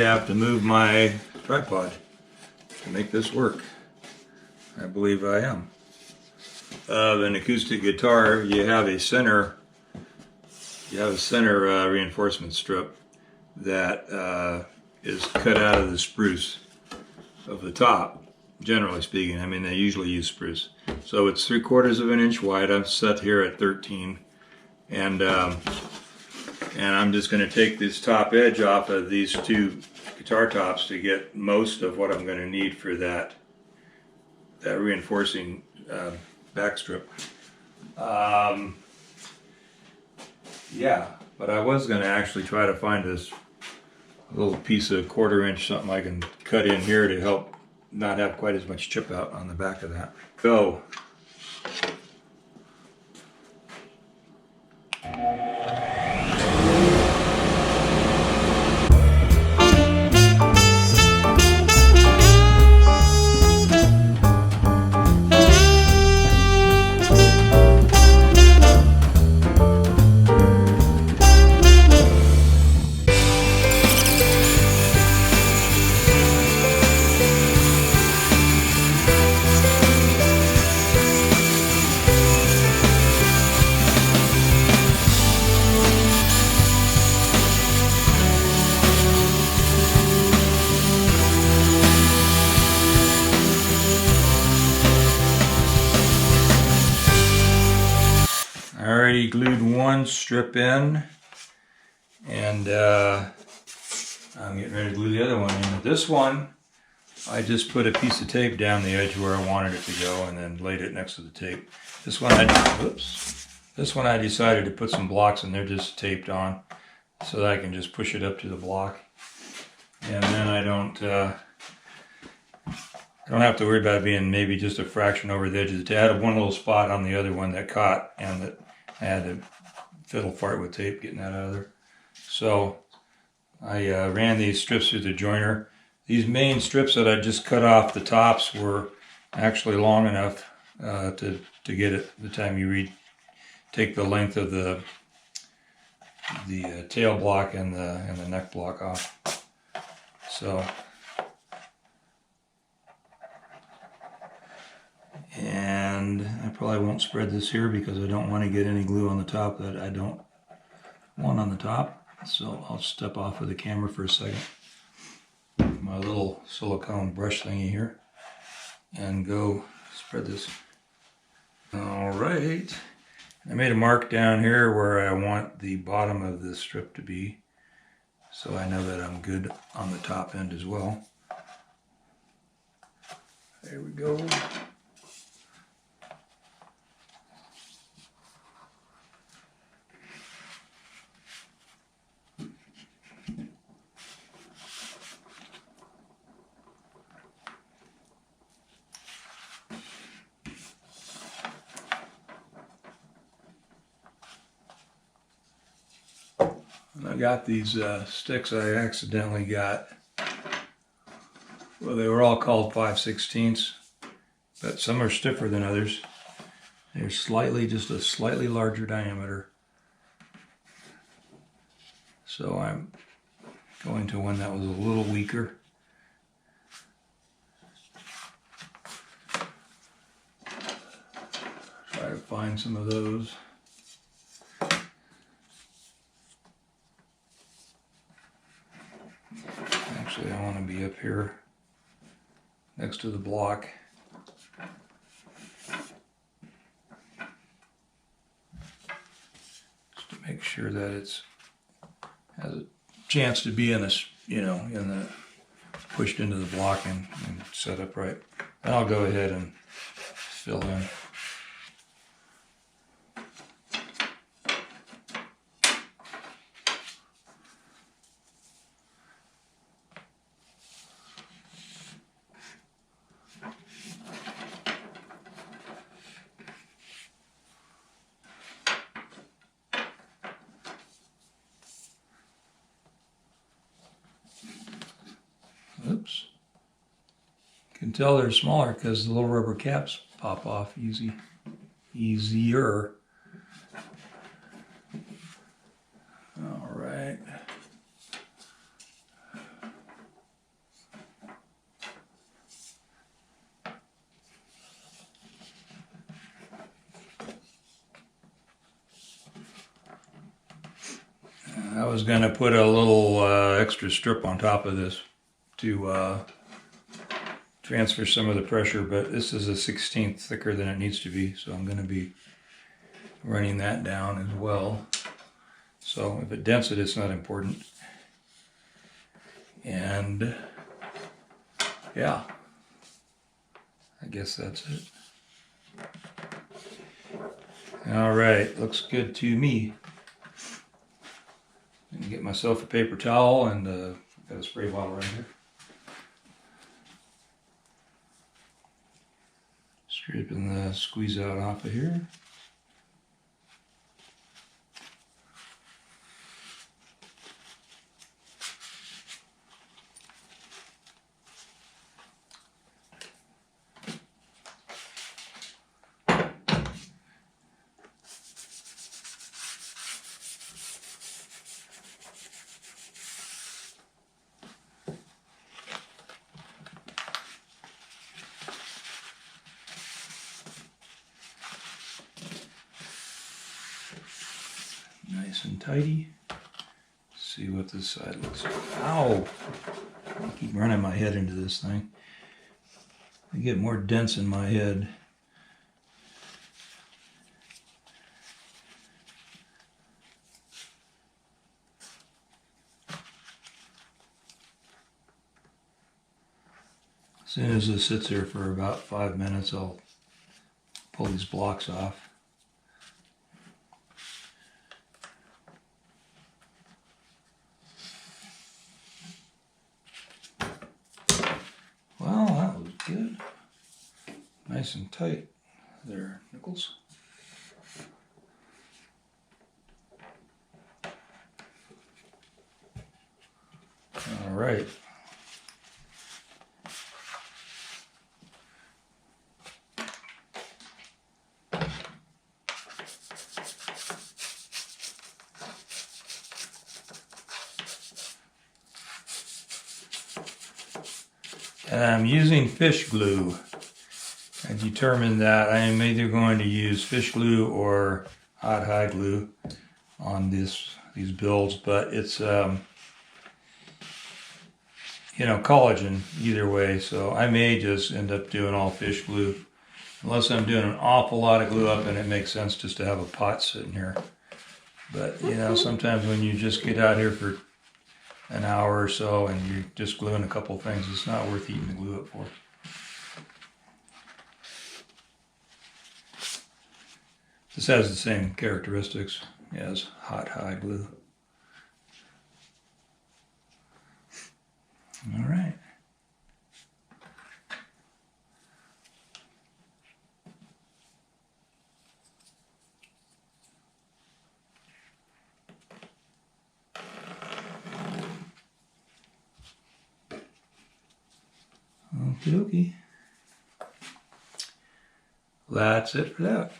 have to move my tripod to make this work. I believe I am. Of an acoustic guitar, you have a center reinforcement strip that is cut out of the spruce of the top. Generally speaking, I mean, they usually use spruce. So it's 3/4 of an inch wide. I'm set here at 13, and I'm just going to take this top edge off of these two guitar tops to get most of what I'm going to need for that reinforcing back strip. Yeah, but I was going to actually try to find this little piece of 1/4 inch, something I can cut in here to help not have quite as much chip out on the back of that. Go. I already glued one strip in, and I'm getting ready to glue the other one in. This one, I just put a piece of tape down the edge where I wanted it to go, and then laid it next to the tape. This one, I decided to put some blocks in there just taped on, so that I can just push it up to the block, and then I don't have to worry about it being maybe just a fraction over the edge of the tape. I had one little spot on the other one that caught, and that I had to fiddle fart with tape getting that out of there. So I ran these strips through the joiner. These main strips that I just cut off the tops were actually long enough to get it the time you take the length of the tail block and the neck block off. So. And I probably won't spread this here because I don't want to get any glue on the top that I don't want on the top. So I'll step off of the camera for a second. My little silicone brush thingy here. And go spread this. Alright. I made a mark down here where I want the bottom of this strip to be. So I know that I'm good on the top end as well. There we go. I got these sticks I accidentally got. Well, they were all called 5/16, but some are stiffer than others. They're just a slightly larger diameter. So I'm going to one that was a little weaker. Try to find some of those. Actually, I want to be up here next to the block. Just to make sure that it's has a chance to be in this, pushed into the block and set up right. Then I'll go ahead and fill in. Oops. You can tell they're smaller because the little rubber caps pop off easier. All right. was going to put a little extra strip on top of this to transfer some of the pressure, but this is a 1/16 thicker than it needs to be, so I'm going to be running that down as well. So if it dents it, it's not important. And yeah, I guess that's it. All right, looks good to me. I'm gonna get myself a paper towel, and I've got a spray bottle right here. Scraping the squeeze out off of here. Nice and tidy. See what this side looks like. Ow! I keep running my head into this thing. I get more dents in my head. As soon as this sits here for about 5 minutes, I'll pull these blocks off. Well, that was good. Nice and tight there, Nichols. All right. And I'm using fish glue. I determined that I am either going to use fish glue or hot glue on these builds, but it's collagen either way, so I may just end up doing all fish glue unless I'm doing an awful lot of glue up and it makes sense just to have a pot sitting here. But sometimes when you just get out here for an hour or so and you're just gluing a couple things, it's not worth eating the glue up for. This has the same characteristics as hot glue. All right. Okie dokie. That's it for that.